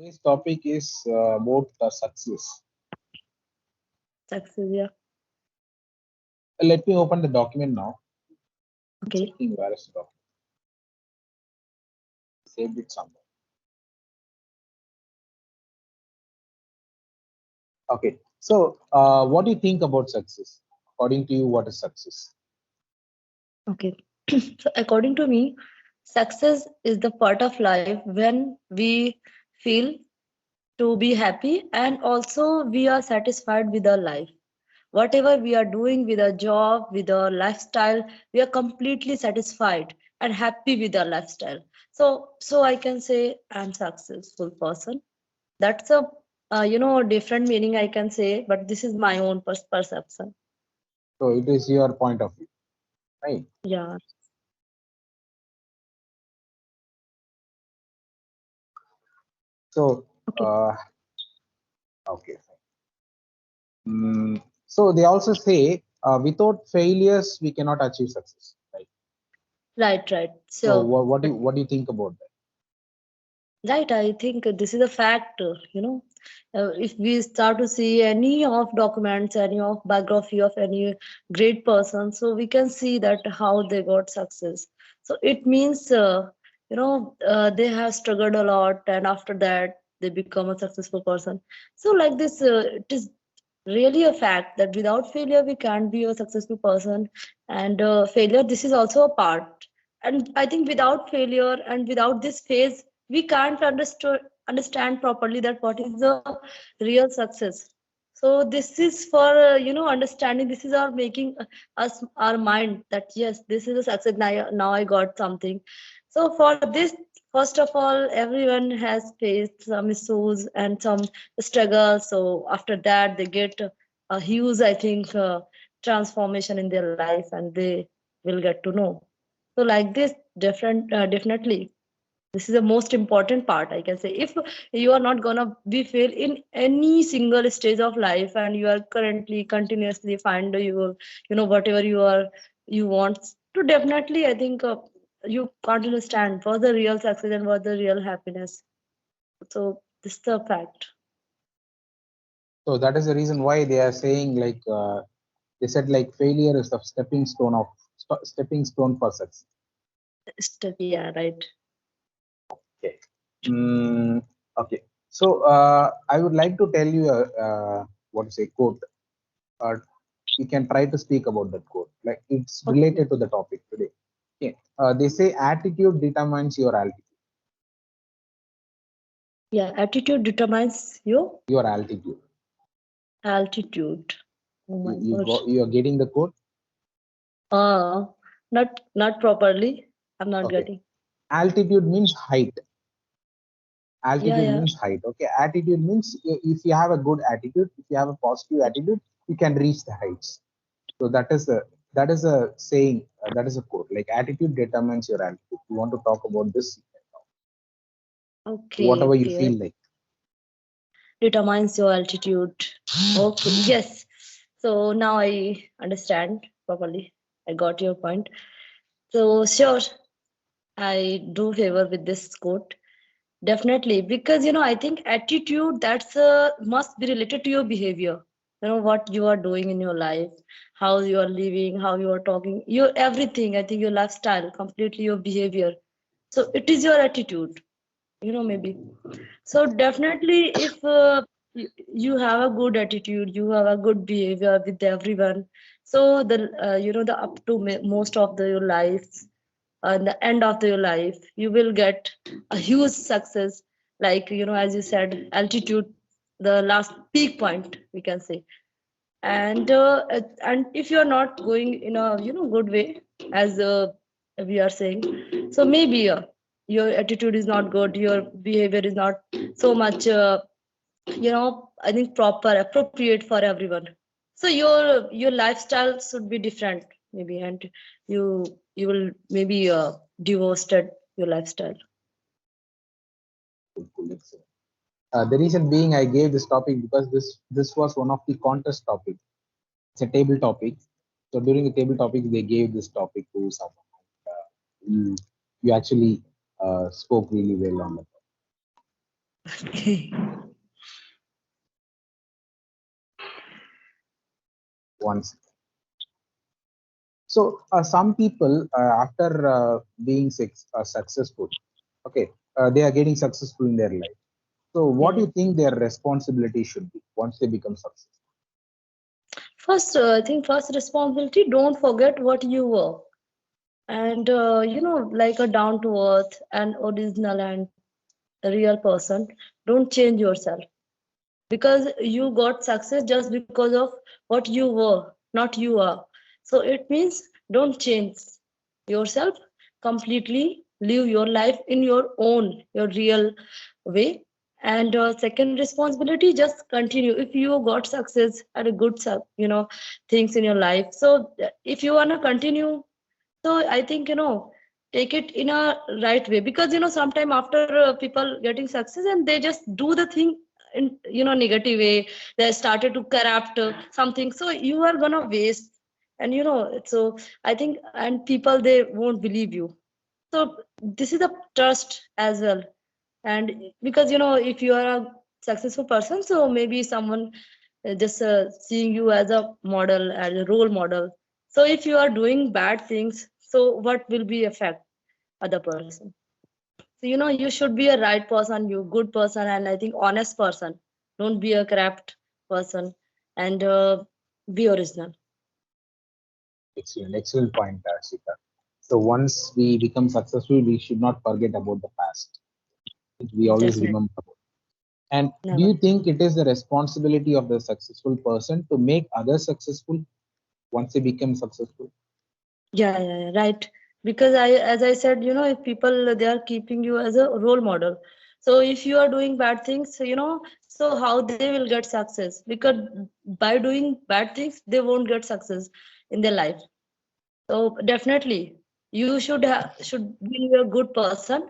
Today's topic is about success. Success, yeah. Let me open the document now. Okay. Checking where is the document. Saved it somewhere. Okay. So, what do you think about success? According to you, what is success? Okay. So according to me, success is the part of life when we feel to be happy and also we are satisfied with our life. Whatever we are doing with our job, with our lifestyle, we are completely satisfied and happy with our lifestyle. So I can say I'm successful person. That's a different meaning I can say, but this is my own perception. So, it is your point of view, right? Yeah. So, Okay. uh, okay. So, they also say without failures, we cannot achieve success, right? Right, right. So, So, what do you think about that? right, I think this is a fact. If we start to see any of documents, any of biography of any great person, so we can see that how they got success. So it means, they have struggled a lot, and after that they become a successful person. So like this, it is really a fact that without failure we can't be a successful person, and failure this is also a part. And I think without failure and without this phase we can't understand properly that what is the real success. So this is for understanding. This is our making us our mind that yes, this is a success. Now I got something. So for this, first of all, everyone has faced some issues and some struggles. So after that they get a huge, I think, transformation in their life, and they will get to know. So like this, definitely this is the most important part I can say. If you are not gonna be fail in any single stage of life and you are currently continuously find your whatever you want to, definitely I think you can't understand what the real success and what the real happiness. So this is the fact. So, that is the reason why they are saying like they said like failure is the stepping stone for success. Yeah, right. Okay. Mm, okay. So I would like to tell you a what to say quote. Uh, you can try to speak about that quote. Like it's Okay. related to the topic today. Okay. They say attitude determines your altitude. Yeah, attitude determines your Your altitude. altitude. Oh You my you gosh. go. You are getting the quote. uh not properly. I'm not Okay. getting. Altitude means height. Yeah, Altitude yeah. means height. Okay. Attitude means if you have a good attitude, if you have a positive attitude, you can reach the heights. So that is a saying. That is a quote. Like attitude determines your altitude. You want to talk about this, Okay, whatever you okay. feel like. Determines your altitude. Okay, yes. So now I understand properly. I got your point. So sure, I do favor with this quote. Definitely, because I think attitude that's must be related to your behavior. What you are doing in your life, how you are living, how you are talking, your everything. I think your lifestyle, completely your behavior. So it is your attitude. Maybe. So definitely, if you have a good attitude, you have a good behavior with everyone. So the up to most of your life, the end of your life, you will get a huge success. Like as you said, altitude, the last peak point we can say. And if you are not going in a good way, as we are saying, so maybe your attitude is not good, your behavior is not so much I think proper appropriate for everyone. So your lifestyle should be different maybe, and you you will maybe divorced your lifestyle. The reason being, I gave this topic because this was one of the contest topic. It's a table topic. So during the table topic, they gave this topic to someone. You you actually spoke really well on it. Okay. Once. So some people, after being successful, okay, they are getting successful in their life. So what do Yeah. you think their responsibility should be once they become successful? First, I think first responsibility, don't forget what you were. And, like a down to earth and original and a real person, don't change yourself. Because you got success just because of what you were, not you are. So it means don't change yourself completely. Live your life in your own, your real way. And second responsibility, just continue. If you got success and a good, things in your life. So if you wanna continue, so I think, take it in a right way, because sometime after people getting success and they just do the thing in negative way, they started to corrupt something, so you are gonna waste. And so I think, and people, they won't believe you. So this is a trust as well. And because if you are a successful person, so maybe someone just seeing you as a model, as a role model. So if you are doing bad things, so what will be affect other person? So you should be a right person, you good person, and I think honest person. Don't be a corrupt person. And be original. Excellent, excellent point, Sita. So once we become successful, we should not forget about the past. We always Definitely. remember. And do Never. you think it is the responsibility of the successful person to make others successful once they become successful? Yeah, right. Because as I said, if people, they are keeping you as a role model. So if you are doing bad things, so how they will get success? Because by doing bad things, they won't get success in their life. So definitely, you should be a good person,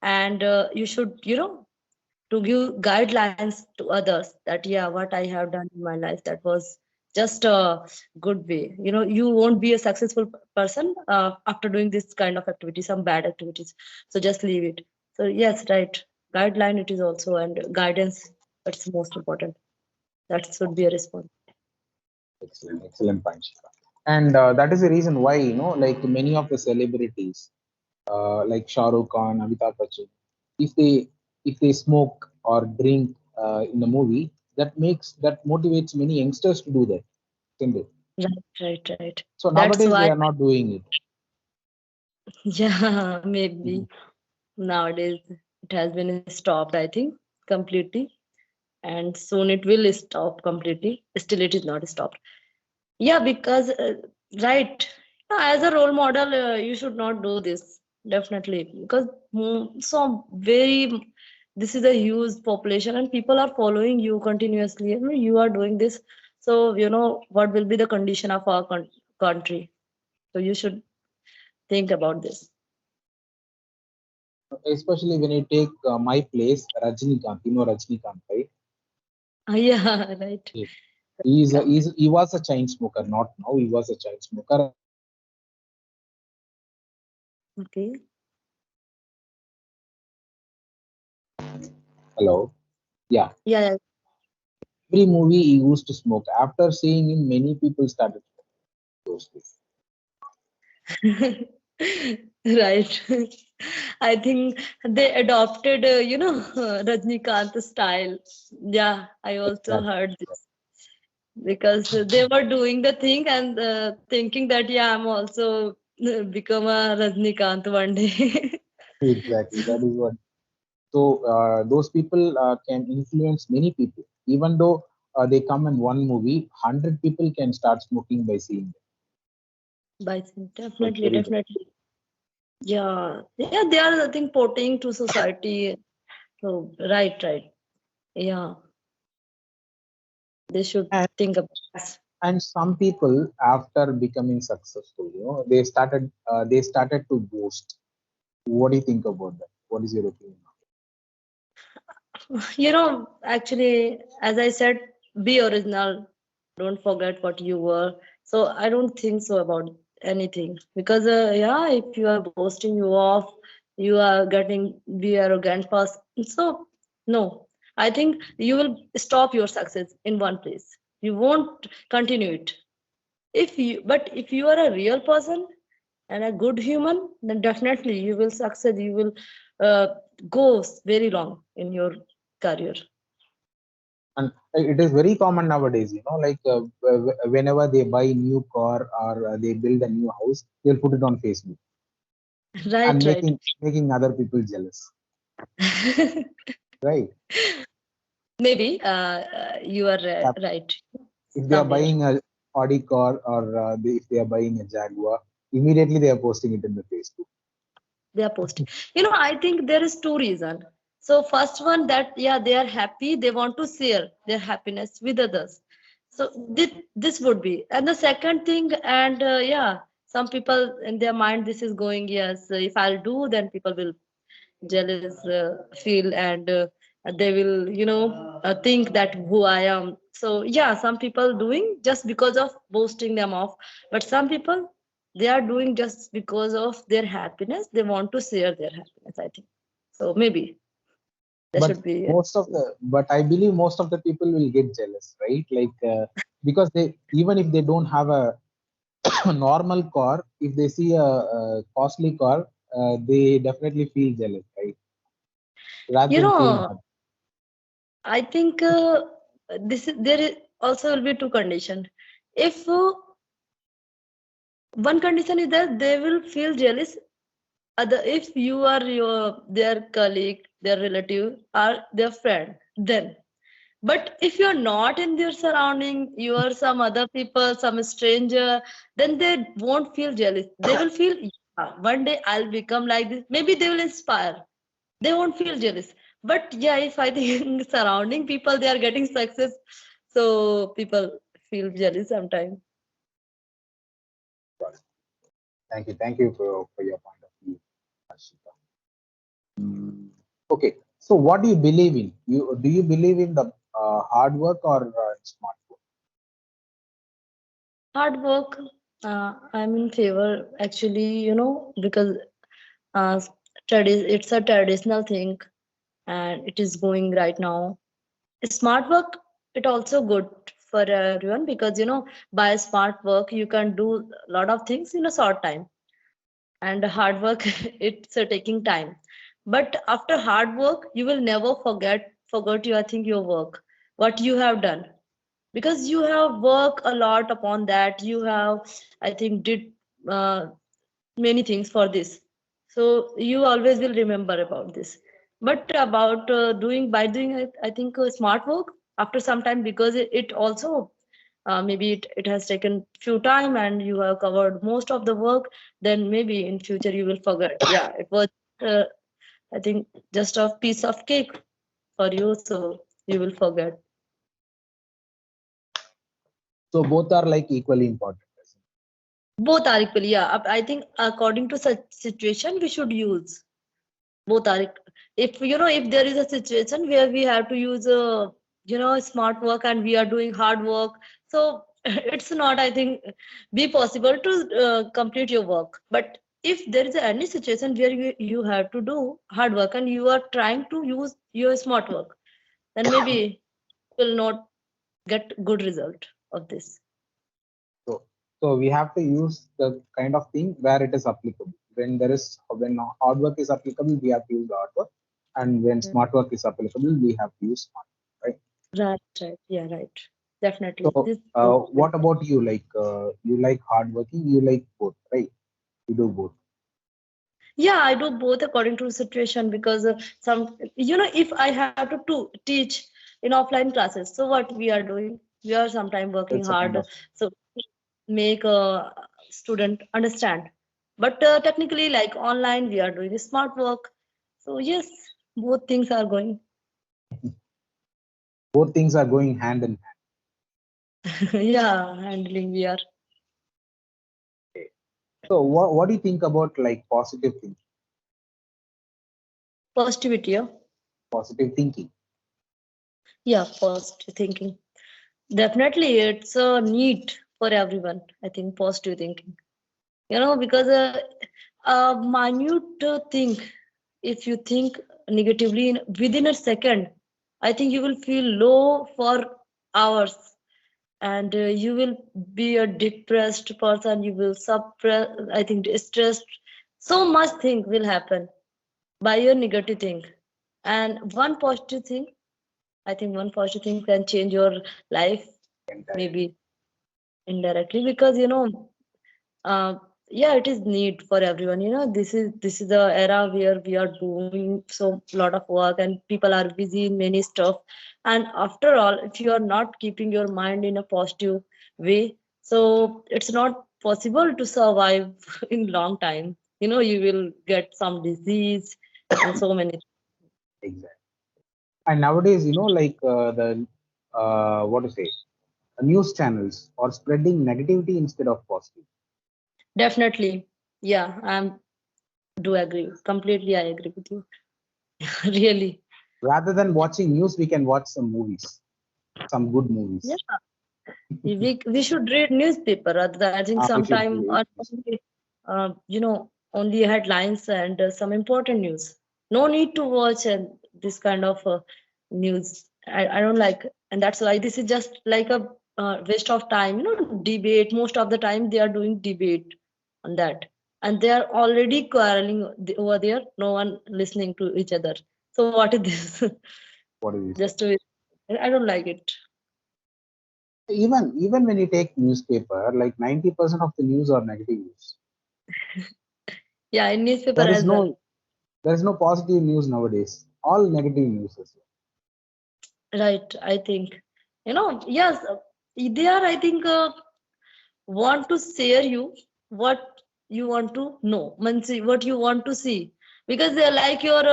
and you should, to give guidelines to others, that yeah, what I have done in my life, that was just a good way. You won't be a successful person after doing this kind of activity, some bad activities. So just leave it. So yes, right, guideline it is also, and guidance, that's most important. That should be a response. Excellent, excellent point, Shiva. And that is the reason why, like many of the celebrities, like Shah Rukh Khan, Amitabh Bachchan, if they smoke or drink in the movie, that motivates many youngsters to do that, isn't it? Right. So That's nowadays they why. are not doing it. Yeah, maybe Mhm. nowadays it has been stopped, I think, completely. And soon it will stop completely. Still, it is not stopped. Yeah, because right, as a role model, you should not do this, definitely, because so very, this is a huge population and people are following you continuously. You are doing this, so what will be the condition of our country. So you should think about this. Especially when you take my place, Rajinikanth, Rajinikanth, right? Yeah, right. He he was a chain smoker, not now. He was a chain smoker. Okay. Hello, yeah. Yeah, Every movie he used to smoke. After seeing him, many people started those days. yeah. Right. I think they adopted, Rajnikant style. Yeah, I also Exactly, heard this, because they were doing the thing and thinking that yeah, I'm also become a Rajnikant one day. exactly. That is what. So those people can influence many people. Even though they come in one movie, 100 people can start smoking by seeing them. By So it's definitely, very good. definitely. Yeah, they are, I think, portraying to society. So right. Yeah, they should And think about this. and some people, after becoming successful, they started to boast. What do you think about that? What is your opinion? Actually, as I said, be original. Don't forget what you were. So I don't think so about anything, because yeah, if you are boasting you off, you are getting be arrogant person. So No, I think you will stop your success in one place. You won't continue it. But if you are a real person and a good human, then definitely you will succeed. You will uh, go very long in your career. And it is very common nowadays, like whenever they buy new car or they build a new house, they'll put it on Facebook and Right, right. making other people jealous, right? Maybe you are Yeah. right If they are somewhere. buying a Audi car or if they are buying a Jaguar, immediately they are posting it in the Facebook. They are posting. I think there is two reasons. So first one, that yeah, they are happy, they want to share their happiness with others. So this would be. And the second thing, and yeah, some people in their mind this is going, yes, if I'll do, then people will jealous feel, and they will think that who I am. So yeah, some people doing just because of boasting them off, but some people, they are doing just because of their happiness. They want to share their happiness, I think. So maybe that but should be but I believe most of the people will get jealous, right? Like because they, even if they don't have a normal car, if they see a costly car, they definitely feel jealous, right? Rather you than feeling know happy. I think this is, there is also will be two condition. If one condition is that they will feel jealous other, if you are their colleague, their relative, or their friend, then. But if you're not in their surrounding, you are some other people, some stranger, then they won't feel jealous. They will feel, yeah, one day I'll become like this. Maybe they will inspire. They won't feel jealous. But yeah, if I think surrounding people, they are getting success, so people feel jealous sometimes. Got it. Thank you for your point of view, Harshita. Mm, okay, so what do you believe in? Do you believe in the hard work or smart work? Hard work, I'm in favor actually, because uh, it's a traditional thing, and it is going right now. Smart work, it also good for everyone, because by smart work you can do a lot of things in a short time. And hard work, it's taking time. But after hard work, you will never forget your, I think, your work, what you have done, because you have worked a lot upon that. You have, I think, did uh, many things for this, so you always will remember about this. But about doing I think smart work after some time, because it also maybe it has taken few time and you have covered most of the work, then maybe in future you will forget, yeah, it was uh, I think just a piece of cake for you, so you will forget. So both are like equally important. Both are equally, yeah. I think according to such situation we should use both are. If if there is a situation where we have to use smart work and we are doing hard work, so it's not, I think, be possible to complete your work. But if there is any situation where you have to do hard work and you are trying to use your smart work, then maybe you will not get good result of this. So, so we have to use the kind of thing where it is applicable. When hard work is applicable, we have to use hard work, and when Mm. smart work is applicable, we have to use smart work, right? Right, yeah, right, definitely So, this both. what about you? Like, you like hard working, you like both, right? You do both. Yeah, I do both according to the situation, because some, if I have to teach in offline classes, so what we are doing, we are sometimes working It's a kind hard, of so make a student understand. But technically, like online, we are doing smart work. So yes, both things are going. both things are going hand in hand. Yeah, handling we are. Okay. So, what do you think about like positive thinking? Positivity, yeah. Positive thinking. Yeah, positive thinking. Definitely, it's a need for everyone. I think positive thinking. Because a minute thing, if you think negatively within a second, I think you will feel low for hours, and you will be a depressed person. You will suppress, I think, stressed. So much thing will happen by your negative thing. And one positive thing, I think one positive thing can change your life, Entirely. maybe indirectly, because uh, yeah, it is need for everyone. This is the era where we are doing so lot of work and people are busy in many stuff. And after all, if you are not keeping your mind in a positive way, so it's not possible to survive in long time. You will get some disease and so many. Exactly. And nowadays, like the what to say, news channels are spreading negativity instead of positive. Definitely, yeah, do agree completely. I agree with you. Really. Rather than watching news, we can watch some movies, some good Yeah, movies. we should read newspaper rather than, I think, We should sometime read. only, only headlines and some important news. No need to watch this kind of news. I don't like, and that's why this is just like a waste of time. Debate. Most of the time they are doing debate on that, and they are already quarreling over there. No one listening to each other. So what is this? What do you say? Just to, I don't like it. Even when you take newspaper, like 90% of the news are negative news. Yeah, in newspaper There is as well. no there is no positive news nowadays. All negative news as well. Right, I think. Yes, they are, I think, want to share you what you want to know, means what you want to see. Because they're like your,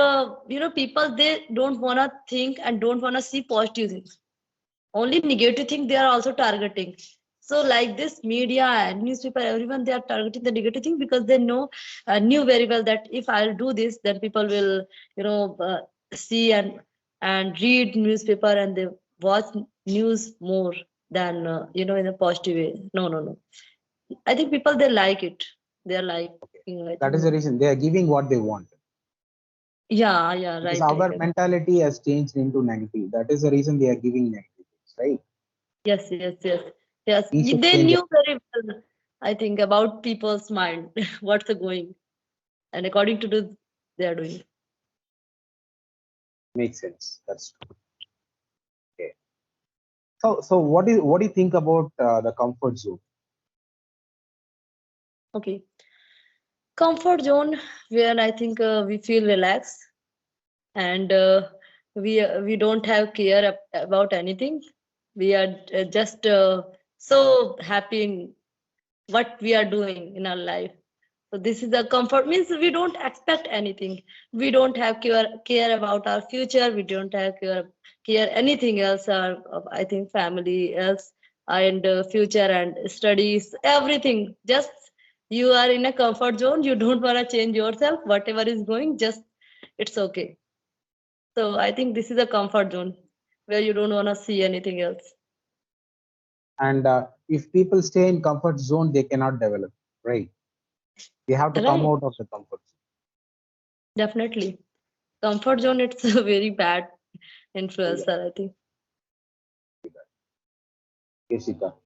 people, they don't want to think and don't want to see positive things. Only negative thing they are also targeting. So like this media and newspaper, everyone, they are targeting the negative thing because they knew very well that if I'll do this, then people will, see and read newspaper, and they watch news more than, in a positive way. No, no, no. I think people, they like it. They are like, I That think, is the reason they are giving what they want. yeah, yeah, Because right, right. our mentality has changed into negative. That is the reason they are giving negative things, right? Yes, yes, yes, yes. We should They change it. knew very well, I think, about people's mind, what's going, and according to this, they are doing. Makes sense. That's true. Okay. So what do you think about the comfort zone? Okay, comfort zone where I think we feel relaxed, and we don't have care about anything. We are just so happy in what we are doing in our life. So this is the comfort, means we don't expect anything. We don't have care about our future. We don't have care anything else. I think family else, and future and studies, everything. Just you are in a comfort zone. You don't want to change yourself. Whatever is going, just it's okay. So I think this is a comfort zone where you don't want to see anything else. And if people stay in comfort zone, they cannot develop, right? They have to come Right? out of the comfort Definitely. Comfort zone, it's a very bad zone. Yeah, influencer, I think. Jessica.